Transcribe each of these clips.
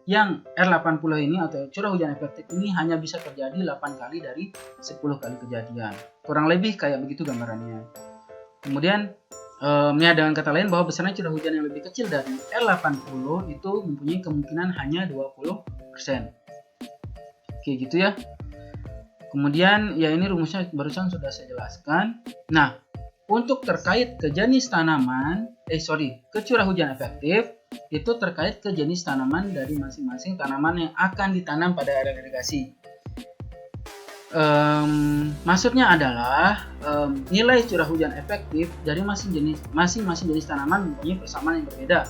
yang R80 ini atau curah hujan efektif ini hanya bisa terjadi 8 kali dari 10 kali kejadian. Kurang lebih kayak begitu gambarannya. Kemudian ya dengan kata lain bahwa besarnya curah hujan yang lebih kecil dari R80 itu mempunyai kemungkinan hanya 20%. Oke gitu ya. Kemudian ya ini rumusnya barusan sudah saya jelaskan. Nah, untuk terkait ke jenis tanaman, ke curah hujan efektif itu terkait ke jenis tanaman dari masing-masing tanaman yang akan ditanam pada area irigasi. Maksudnya adalah nilai curah hujan efektif dari masing-masing jenis tanaman mempunyai persamaan yang berbeda.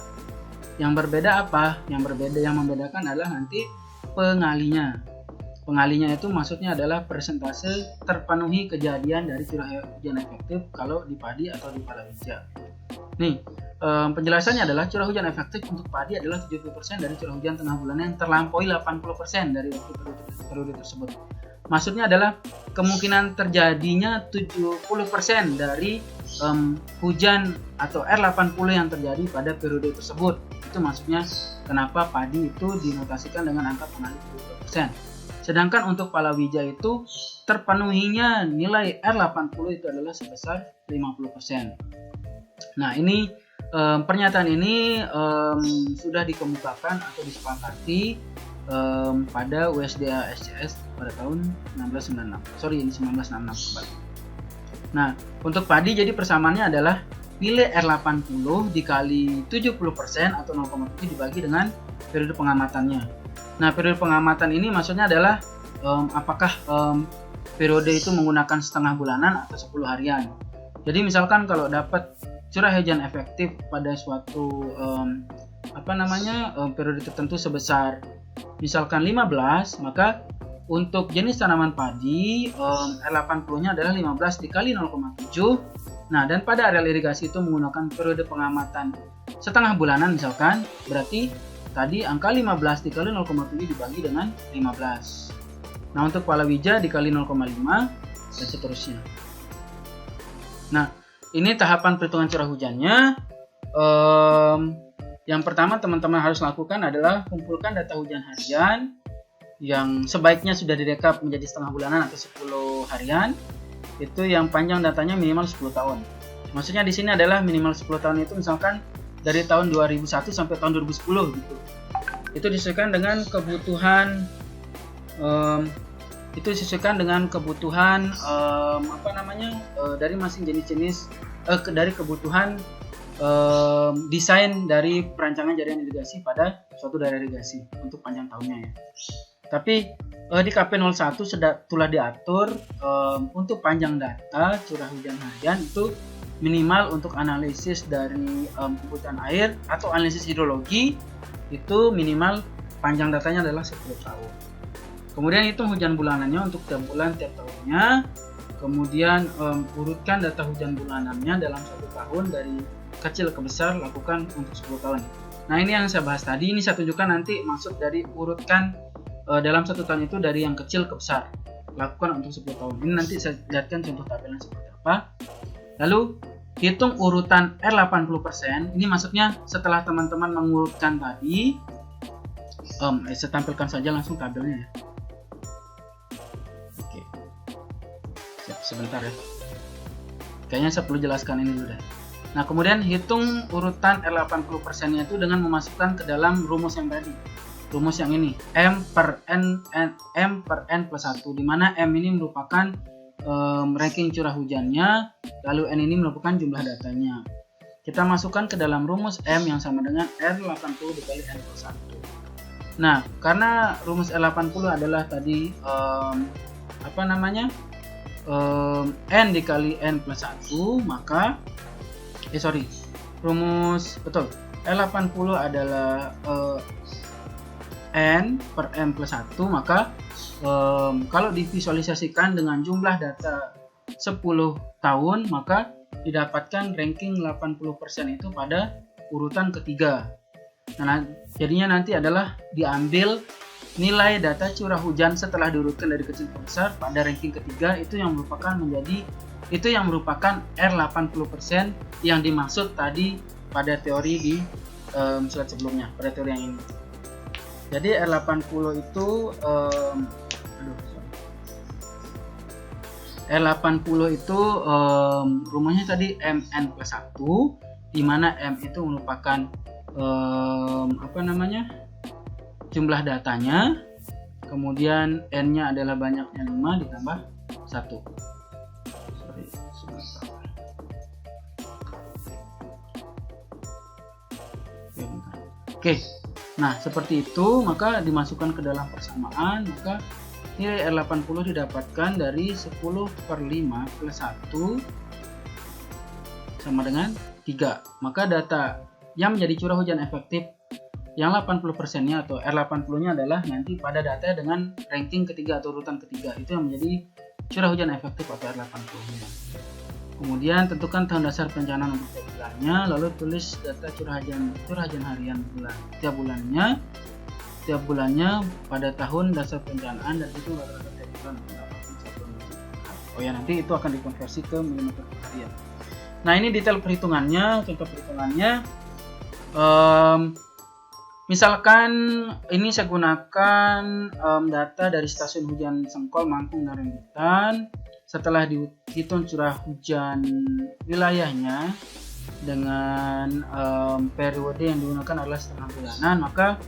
Yang berbeda apa? Yang membedakan adalah nanti pengalinya. Pengalinya itu maksudnya adalah persentase terpenuhi kejadian dari curah hujan efektif kalau di padi atau di palawija. Nih, penjelasannya adalah curah hujan efektif untuk padi adalah 70% dari curah hujan tengah bulan yang terlampaui 80% dari waktu periode tersebut. Maksudnya adalah kemungkinan terjadinya 70% dari hujan atau R80 yang terjadi pada periode tersebut. Itu maksudnya kenapa padi itu dinotasikan dengan angka pengali 70%. Sedangkan untuk palawija itu terpenuhinya nilai R80 itu adalah sebesar 50%. Nah ini pernyataan ini sudah dikemukakan atau disepakati pada USDA SCS pada tahun 1966. Nah untuk padi jadi persamaannya adalah nilai R80 dikali 70% atau 0,7 dibagi dengan periode pengamatannya. Nah, periode pengamatan ini maksudnya adalah apakah periode itu menggunakan setengah bulanan atau 10 harian. Jadi misalkan kalau dapat curah hujan efektif pada suatu periode tertentu sebesar misalkan 15, maka untuk jenis tanaman padi R80-nya adalah 15 dikali 0,7. Nah, dan pada areal irigasi itu menggunakan periode pengamatan setengah bulanan misalkan, berarti tadi angka 15 dikali 0,7 dibagi dengan 15. Nah, untuk palawija dikali 0,5 dan seterusnya. Nah, ini tahapan perhitungan curah hujannya. Yang pertama teman-teman harus lakukan adalah kumpulkan data hujan harian yang sebaiknya sudah direkap menjadi setengah bulanan atau 10 harian. Itu yang panjang datanya minimal 10 tahun. Maksudnya di sini adalah minimal 10 tahun itu misalkan dari tahun 2001 sampai tahun 2010 gitu. Itu disesuaikan dengan kebutuhan dari masing jenis dari kebutuhan desain dari perancangan jaringan irigasi pada suatu daerah irigasi untuk panjang tahunnya ya. Tapi di KP01 telah diatur untuk panjang data curah hujan harian itu minimal untuk analisis dari kebutuhan air atau analisis hidrologi itu minimal panjang datanya adalah 10 tahun. Kemudian hitung hujan bulanannya untuk tiap bulan tiap tahunnya. Kemudian urutkan data hujan bulanannya dalam 1 tahun dari kecil ke besar, lakukan untuk 10 tahun. Nah ini yang saya bahas tadi, ini saya tunjukkan nanti maksud dari urutkan dalam 1 tahun itu dari yang kecil ke besar, lakukan untuk 10 tahun. Ini nanti saya lihatkan contoh tabelnya seperti apa. Lalu hitung urutan R80%. Ini maksudnya setelah teman-teman mengurutkan tadi, saya tampilkan saja langsung tabelnya ya. Oke, sebentar ya. Kayaknya saya perlu jelaskan ini dulu deh. Nah kemudian hitung urutan R80% nya itu dengan memasukkan ke dalam rumus yang tadi. Rumus yang ini M per N plus 1, di mana M ini merupakan ranking curah hujannya, lalu N ini merupakan jumlah datanya. Kita masukkan ke dalam rumus M yang sama dengan R80 dikali N plus 1. Nah, karena rumus R80 adalah tadi N dikali N plus 1, maka R80 adalah N per M plus 1, maka kalau divisualisasikan dengan jumlah data 10 tahun, maka didapatkan ranking 80% itu pada urutan ketiga. Nah, jadinya nanti adalah diambil nilai data curah hujan setelah diurutkan dari kecil ke besar pada ranking ketiga, itu yang merupakan R80% yang dimaksud tadi pada teori di slide sebelumnya, pada teori yang ini. Jadi R80 itu R80 itu rumusnya tadi Mn+1, di mana M itu merupakan jumlah datanya, kemudian N-nya adalah banyaknya 5 ditambah 1. Oke, nah seperti itu, maka dimasukkan ke dalam persamaan, maka nilai R80 didapatkan dari 10/5 plus 1 sama dengan 3. Maka data yang menjadi curah hujan efektif yang 80%-nya atau R80-nya adalah nanti pada data dengan ranking ketiga atau urutan ketiga, itu yang menjadi curah hujan efektif atau R80-nya. Kemudian tentukan tahun dasar perencanaan untuk tiap bulannya, lalu tulis data curah hujan harian tiap bulannya pada tahun dasar perencanaan, dan itu rata-rata tiap bulan mendapatkan 1. Oh ya, nanti itu akan dikonversi ke milimeter per harian. Nah, ini detail perhitungannya, contoh perhitungannya. Misalkan ini saya gunakan data dari stasiun hujan Sengkol, Mangkung, dan Rambutan. Setelah dihitung curah hujan wilayahnya dengan periode yang digunakan adalah setengah bulanan, maka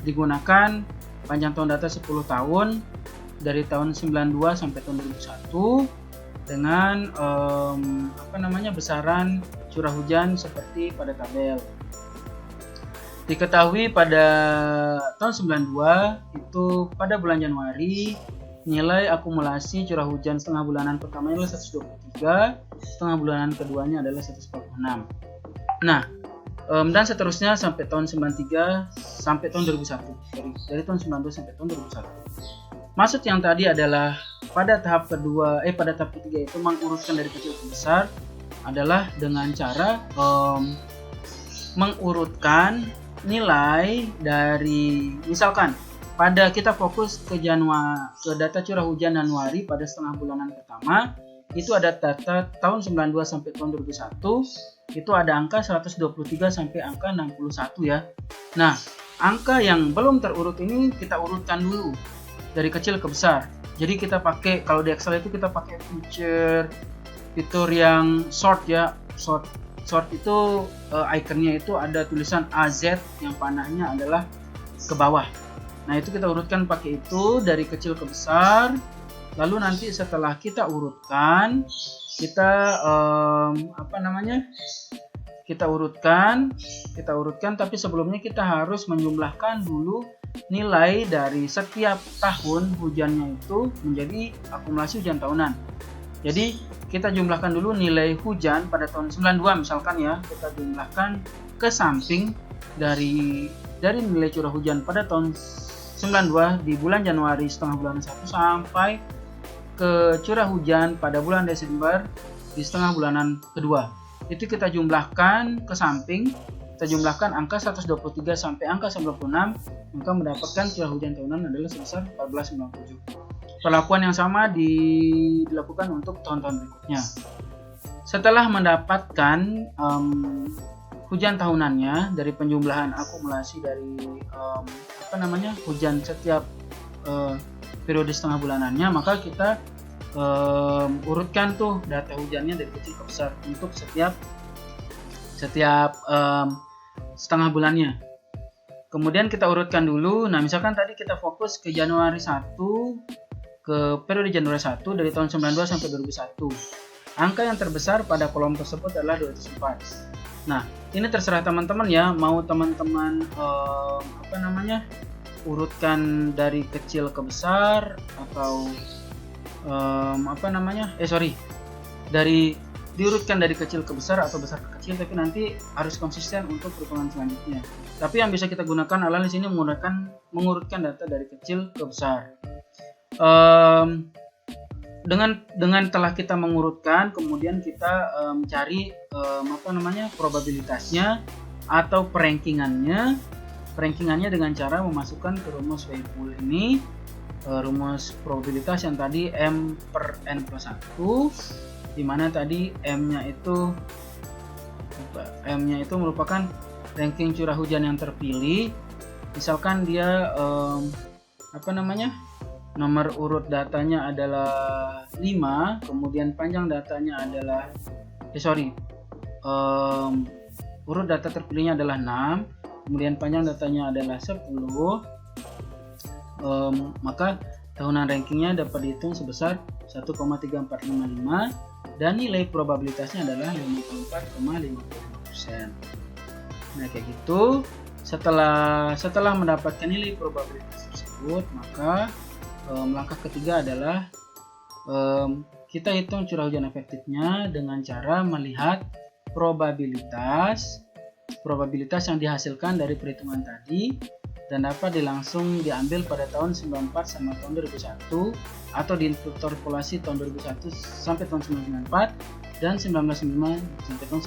digunakan panjang tahun data 10 tahun dari tahun 92 sampai tahun 2001 dengan besaran curah hujan seperti pada tabel. Diketahui pada tahun 92 itu pada bulan Januari nilai akumulasi curah hujan setengah bulanan pertamanya adalah 123, setengah bulanan keduanya adalah 146. Nah, dan seterusnya sampai tahun 93 sampai tahun 2001. Dari tahun 92 sampai tahun 2001. Maksud yang tadi adalah pada tahap ketiga itu mengurutkan dari kecil ke besar adalah dengan cara mengurutkan nilai dari, misalkan pada kita fokus ke data curah hujan Januari pada setengah bulanan pertama, itu ada data tahun 92 sampai tahun 2001, itu ada angka 123 sampai angka 61 ya. Nah, angka yang belum terurut ini kita urutkan dulu dari kecil ke besar. Jadi kita pakai, kalau di Excel itu kita pakai fitur yang sort ya. Sort itu ikonnya itu ada tulisan AZ yang panahnya adalah ke bawah. Nah, itu kita urutkan pakai itu dari kecil ke besar. Lalu nanti setelah kita urutkan, kita kita urutkan, tapi sebelumnya kita harus menjumlahkan dulu nilai dari setiap tahun hujannya itu menjadi akumulasi hujan tahunan. Jadi kita jumlahkan dulu nilai hujan pada tahun 92 misalkan ya, kita jumlahkan ke samping dari nilai curah hujan pada tahun 92 di bulan Januari setengah bulan 1 sampai ke curah hujan pada bulan Desember di setengah bulanan kedua. Itu kita jumlahkan ke samping, kita jumlahkan angka 123 sampai angka 96, maka mendapatkan curah hujan tahunan adalah sebesar 1497. Perlakuan yang sama dilakukan untuk tahun-tahun berikutnya. Setelah mendapatkan hujan tahunannya dari penjumlahan akumulasi dari hujan setiap periode setengah bulanannya, maka kita urutkan tuh data hujannya dari kecil ke besar untuk setiap setengah bulannya. Kemudian kita urutkan dulu. Nah, misalkan tadi kita fokus ke Januari 1, ke periode Januari 1 dari tahun 92 sampai 2001. Angka yang terbesar pada kolom tersebut adalah 204. Nah, ini terserah teman-teman ya, mau teman-teman urutkan dari kecil ke besar atau diurutkan dari kecil ke besar atau besar ke kecil, tapi nanti harus konsisten untuk perhitungan selanjutnya. Tapi yang bisa kita gunakan adalah di sini mengurutkan data dari kecil ke besar. Dengan telah kita mengurutkan, kemudian kita mencari probabilitasnya atau perankingannya dengan cara memasukkan ke rumus Weibull ini, rumus probabilitas yang tadi M per N plus 1, di mana tadi M-nya itu merupakan ranking curah hujan yang terpilih Misalkan dia nomor urut datanya adalah 5, kemudian panjang datanya adalah urut data terpilihnya adalah 6, kemudian panjang datanya adalah 10, maka tahunan rankingnya dapat dihitung sebesar 1,3455 dan nilai probabilitasnya adalah 54,55%. Nah, kayak gitu. Setelah mendapatkan nilai probabilitas tersebut, maka langkah ketiga adalah kita hitung curah hujan efektifnya dengan cara melihat probabilitas yang dihasilkan dari perhitungan tadi dan dapat langsung diambil pada tahun 94 sama tahun 2001 atau diinterpolasi tahun 2001 sampai tahun 1994 dan 1995 sampai tahun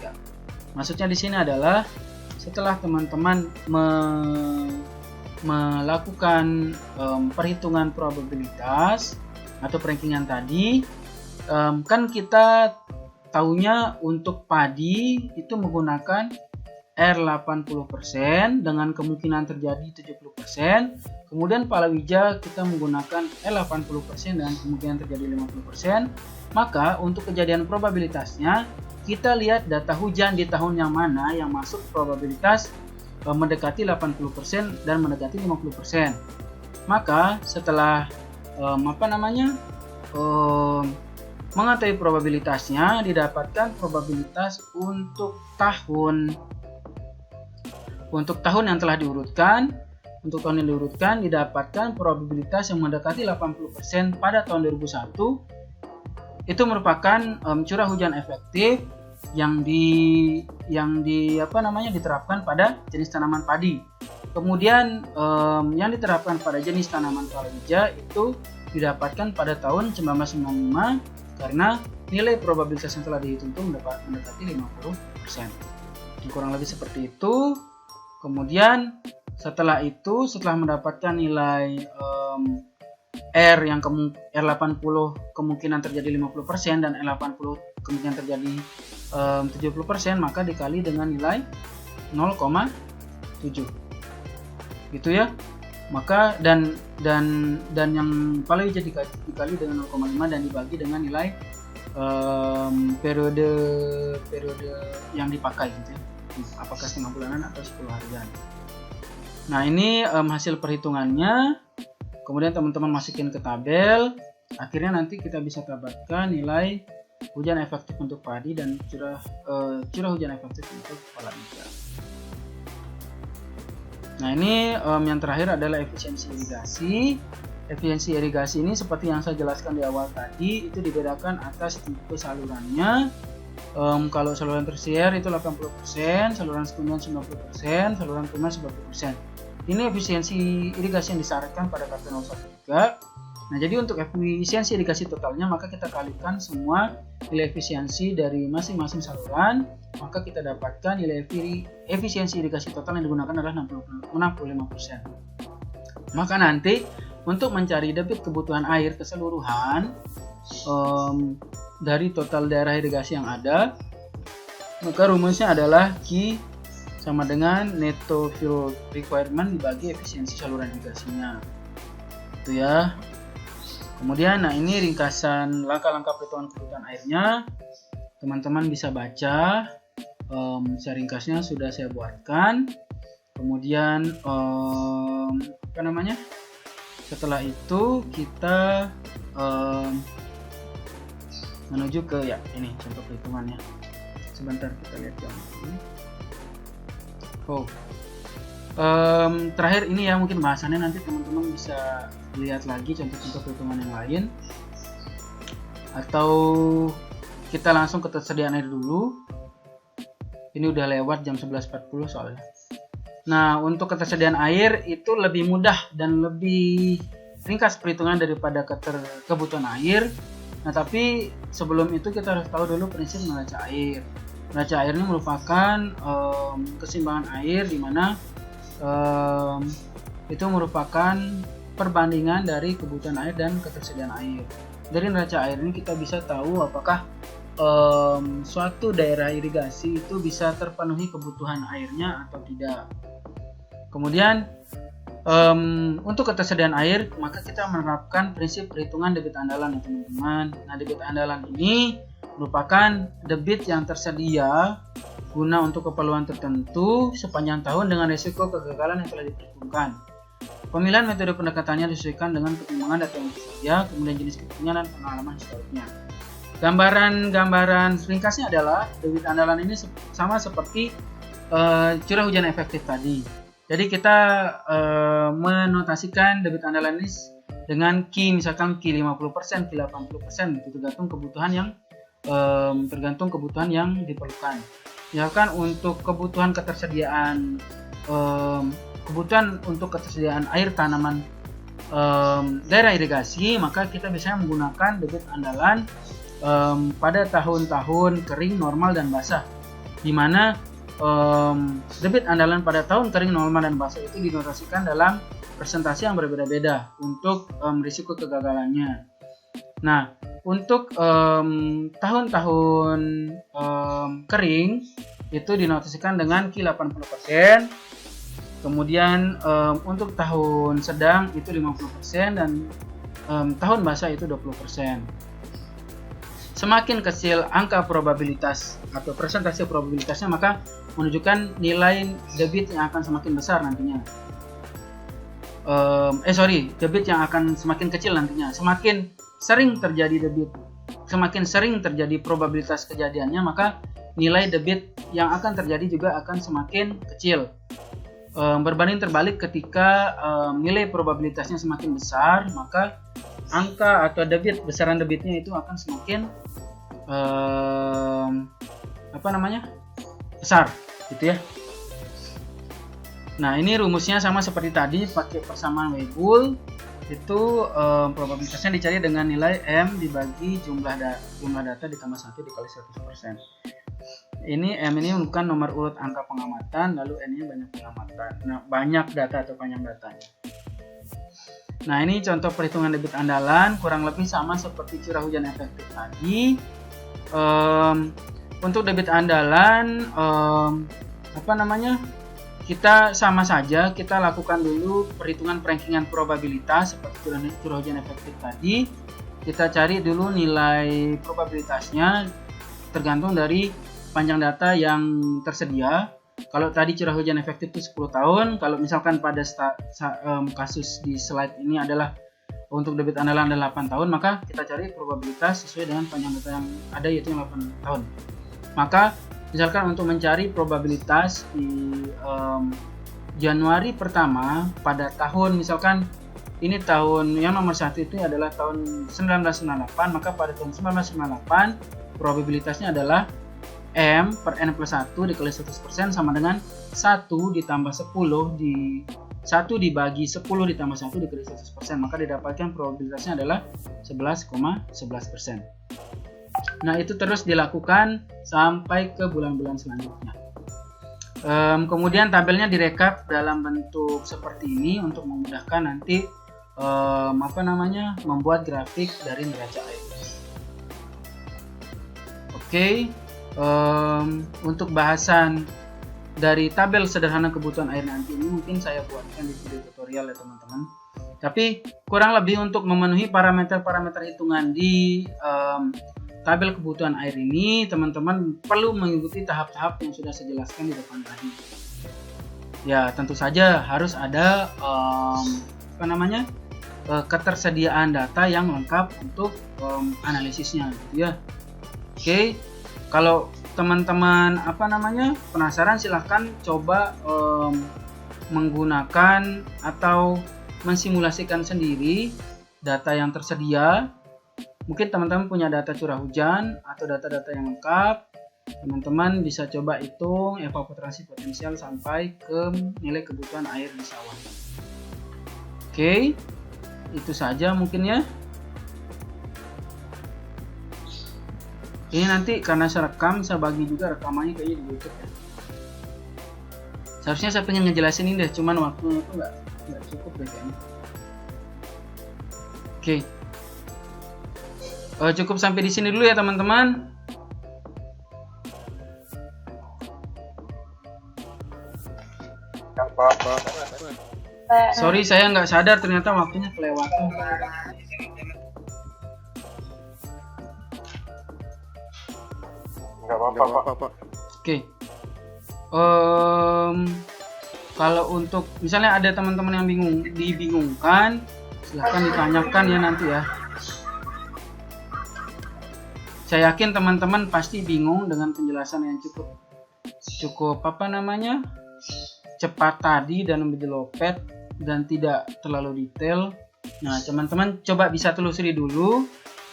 1993. Maksudnya di sini adalah setelah teman-teman melakukan perhitungan probabilitas atau rankingan tadi, kan kita taunya untuk padi itu menggunakan R80% dengan kemungkinan terjadi 70%, kemudian palawija kita menggunakan R80% dengan kemungkinan terjadi 50%. Maka untuk kejadian probabilitasnya kita lihat data hujan di tahun yang mana yang masuk probabilitas mendekati 80% dan mendekati 50%. Maka setelah mengetahui probabilitasnya, didapatkan probabilitas untuk tahun yang telah diurutkan. Untuk tahun yang diurutkan didapatkan probabilitas yang mendekati 80% pada tahun 2001. Itu merupakan curah hujan efektif yang diterapkan pada jenis tanaman padi. Kemudian yang diterapkan pada jenis tanaman palawija itu didapatkan pada tahun 1995 karena nilai probabilitas yang telah dihitung itu mendekati 50%. Kurang lebih seperti itu. Kemudian setelah mendapatkan nilai R80 kemungkinan terjadi 50% dan R80 kemungkinan terjadi 70%, maka dikali dengan nilai 0,7 gitu ya. Maka dan yang palawija dikali dengan 0,5 dan dibagi dengan nilai periode yang dipakai gitu ya. Apakah setengah bulanan atau 10 harian. Nah, ini hasil perhitungannya. Kemudian teman-teman masukin ke tabel. Akhirnya nanti kita bisa dapatkan nilai hujan efektif untuk padi dan curah hujan efektif untuk palawija. Nah, ini yang terakhir adalah efisiensi irigasi. Efisiensi irigasi ini seperti yang saya jelaskan di awal tadi, itu dibedakan atas tipe salurannya. Kalau saluran tersier itu 80%, saluran sekunder 90%, saluran primer 90%. Ini efisiensi irigasi yang disyaratkan pada KP 013. Nah, jadi untuk efisiensi irigasi totalnya, maka kita kalikan semua nilai efisiensi dari masing-masing saluran, maka kita dapatkan nilai efisiensi irigasi total yang digunakan adalah 65%. Maka nanti untuk mencari debit kebutuhan air keseluruhan dari total daerah irigasi yang ada, maka rumusnya adalah Q sama dengan netto field requirement dibagi efisiensi saluran irigasinya. Itu ya. Kemudian, nah ini ringkasan langkah-langkah perhitungan kebutuhan airnya. Teman-teman bisa baca. Saya ringkasnya sudah saya buatkan. Kemudian setelah itu kita menuju ke ini contoh perhitungannya. Sebentar kita lihat yang ini. Terakhir ini ya, mungkin bahasannya nanti teman-teman bisa lihat lagi contoh-contoh perhitungan yang lain, atau kita langsung ke ketersediaan air dulu. Ini udah lewat jam 11.40 soalnya. Nah, untuk ketersediaan air itu lebih mudah dan lebih ringkas perhitungan daripada kebutuhan air. Nah, tapi sebelum itu kita harus tahu dulu prinsip neraca air. Neraca air ini merupakan keseimbangan air di mana itu merupakan perbandingan dari kebutuhan air dan ketersediaan air. Dari neraca air ini kita bisa tahu apakah suatu daerah irigasi itu bisa terpenuhi kebutuhan airnya atau tidak. Kemudian untuk ketersediaan air, maka kita menerapkan prinsip perhitungan debit andalan ya teman-teman. Nah, debit andalan ini merupakan debit yang tersedia guna untuk keperluan tertentu sepanjang tahun dengan risiko kegagalan yang telah diperhitungkan. Pemilihan metode pendekatannya disesuaikan dengan pertimbangan data yang tersedia, kemudian jenis kepentingan dan pengalaman historiknya. Gambaran ringkasnya adalah debit andalan ini sama seperti curah hujan efektif tadi. Jadi kita menotasikan debit andalan ini dengan Q, misalkan Q 50%, Q 80%, itu tergantung kebutuhan yang diperlukan. Misalkan untuk kebutuhan ketersediaan air tanaman daerah irigasi, maka kita bisa menggunakan debit andalan pada tahun-tahun kering, normal, dan basah, di mana debit andalan pada tahun kering, normal, dan basah itu dinotasikan dalam persentase yang berbeda-beda untuk risiko kegagalannya. Nah, untuk tahun-tahun kering itu dinotasikan dengan Q 80%. Kemudian untuk tahun sedang itu 50% dan tahun basah itu 20%. Semakin kecil angka probabilitas atau persentase probabilitasnya, maka menunjukkan nilai debit yang akan semakin besar nantinya. Debit yang akan semakin kecil nantinya. Semakin sering terjadi probabilitas kejadiannya, maka nilai debit yang akan terjadi juga akan semakin kecil. Berbanding terbalik, ketika nilai probabilitasnya semakin besar, maka angka atau besaran debitnya itu akan semakin besar, gitu ya. Nah, ini rumusnya sama seperti tadi, pakai persamaan Weibull. Itu probabilitasnya dicari dengan nilai M dibagi jumlah data ditambah 1 dikali 100%. Ini M ini bukan nomor urut angka pengamatan, lalu N ini banyak pengamatan. Nah, banyak data atau panjang datanya. Nah, ini contoh perhitungan debit andalan, kurang lebih sama seperti curah hujan efektif tadi. Untuk debit andalan, kita sama saja, kita lakukan dulu perhitungan rankingan probabilitas seperti curah hujan efektif tadi. Kita cari dulu nilai probabilitasnya tergantung dari panjang data yang tersedia. Kalau tadi curah hujan efektif itu 10 tahun, kalau misalkan pada kasus di slide ini adalah untuk debit andalan ada 8 tahun, maka kita cari probabilitas sesuai dengan panjang data yang ada, yaitu 8 tahun. Maka misalkan untuk mencari probabilitas di Januari pertama pada tahun, misalkan ini tahun yang nomor 1 itu adalah tahun 1998, maka pada tahun 1998 probabilitasnya adalah M per N plus 1 dikali 100% sama dengan 1 ditambah 10 dibagi 10 ditambah 1 dikali 100%, maka didapatkan probabilitasnya adalah 11,11%. Nah, itu terus dilakukan sampai ke bulan-bulan selanjutnya. Kemudian tabelnya direkap dalam bentuk seperti ini untuk memudahkan nanti membuat grafik dari neraca air. Oke. Untuk bahasan dari tabel sederhana kebutuhan air nanti ini mungkin saya buatkan di video tutorial ya teman-teman. Tapi kurang lebih untuk memenuhi parameter-parameter hitungan di tabel kebutuhan air ini, teman-teman perlu mengikuti tahap-tahap yang sudah saya jelaskan di depan tadi. Ya, tentu saja harus ada ketersediaan data yang lengkap untuk analisisnya, gitu ya. Oke. Kalau teman-teman penasaran, silahkan coba menggunakan atau mensimulasikan sendiri data yang tersedia. Mungkin teman-teman punya data curah hujan atau data-data yang lengkap. Teman-teman bisa coba hitung evaporasi potensial sampai ke nilai kebutuhan air di sawah. Oke, itu saja mungkin ya. Ini nanti karena saya rekam, saya bagi juga rekamannya kayaknya di YouTube ya. Seharusnya saya pengen ngejelasin ini deh, cuman waktunya itu nggak cukup deh kayaknya. Oke. Cukup sampai di sini dulu ya teman-teman. Pak. Sorry, saya nggak sadar ternyata waktunya kelewatan. Nggak apa-apa, Pak. Oke. Kalau untuk misalnya ada teman-teman yang dibingungkan, silahkan ditanyakan ya nanti ya. Saya yakin teman-teman pasti bingung dengan penjelasan yang cukup cepat tadi dan menjelopet dan tidak terlalu detail. Nah, teman-teman coba bisa telusuri dulu,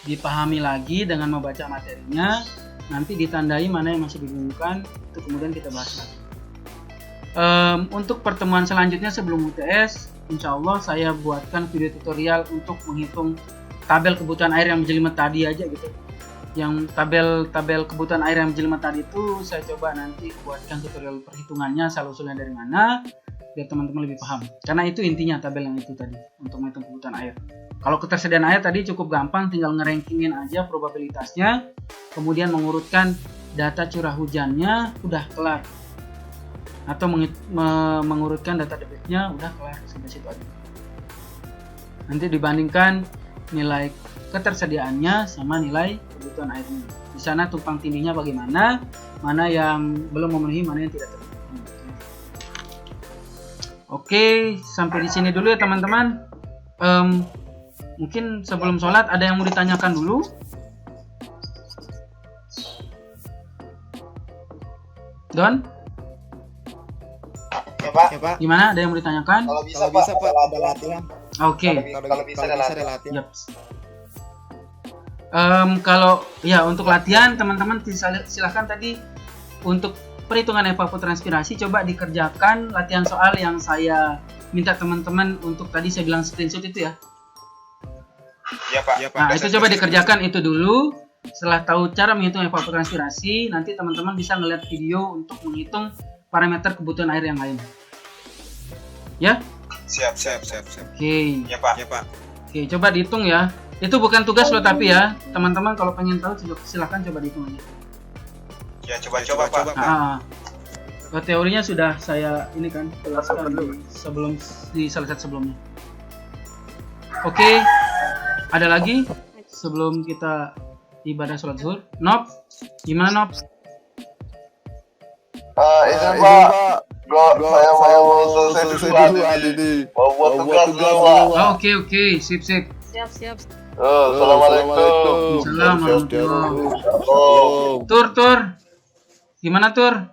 dipahami lagi dengan membaca materinya, nanti ditandai mana yang masih dibingungkan, itu kemudian kita bahas lagi. Untuk pertemuan selanjutnya sebelum UTS, insya Allah saya buatkan video tutorial untuk menghitung tabel kebutuhan air yang menjelimet tadi aja gitu. Yang tabel kebutuhan air yang menjelimet tadi itu saya coba nanti buatkan tutorial perhitungannya, asal-usulnya dari mana, biar teman-teman lebih paham. Karena itu intinya tabel yang itu tadi untuk menghitung kebutuhan air. Kalau ketersediaan air tadi cukup gampang, tinggal ngerankingin aja probabilitasnya, kemudian mengurutkan data curah hujannya, udah kelar. Atau mengurutkan data debitnya, udah kelar, sampai situ aja. Nanti dibandingkan nilai ketersediaannya sama nilai kebutuhan airnya. Di sana tumpang tindihnya bagaimana, mana yang belum memenuhi, mana yang tidak terpenuhi. Oke, sampai di sini dulu ya teman-teman. Mungkin sebelum sholat ada yang mau ditanyakan dulu? Don? Ya, Pak. Gimana? Ada yang mau ditanyakan? Kalau bisa Pak, ada latihan. Oke. Kalau bisa ada latihan. Yep. Kalau ya untuk latihan teman-teman silahkan tadi untuk perhitungan evapotranspirasi coba dikerjakan latihan soal yang saya minta teman-teman untuk tadi saya bilang screenshot itu ya. Iya Pak. Nah itu coba dikerjakan itu dulu. Setelah tahu cara menghitung evapotranspirasi, nanti teman-teman bisa ngeliat video untuk menghitung parameter kebutuhan air yang lain. Ya? Siap. Oke. Ya Pak. Oke, coba dihitung ya. Itu bukan tugas loh tapi ya, teman-teman kalau pengen tahu silahkan coba dihitung aja. Ya coba Pak. Teorinya sudah saya ini kan jelaskan sebelum di slide sebelumnya. Oke, ada lagi sebelum kita ibadah sholat zuhur. Nop, gimana Nop? Izin Pak, saya mau selesai dulu ini. Mau buat tugas dulu Pak. Oke, sip. Siap. Assalamualaikum. Assalamualaikum. Tur. Gimana Tur?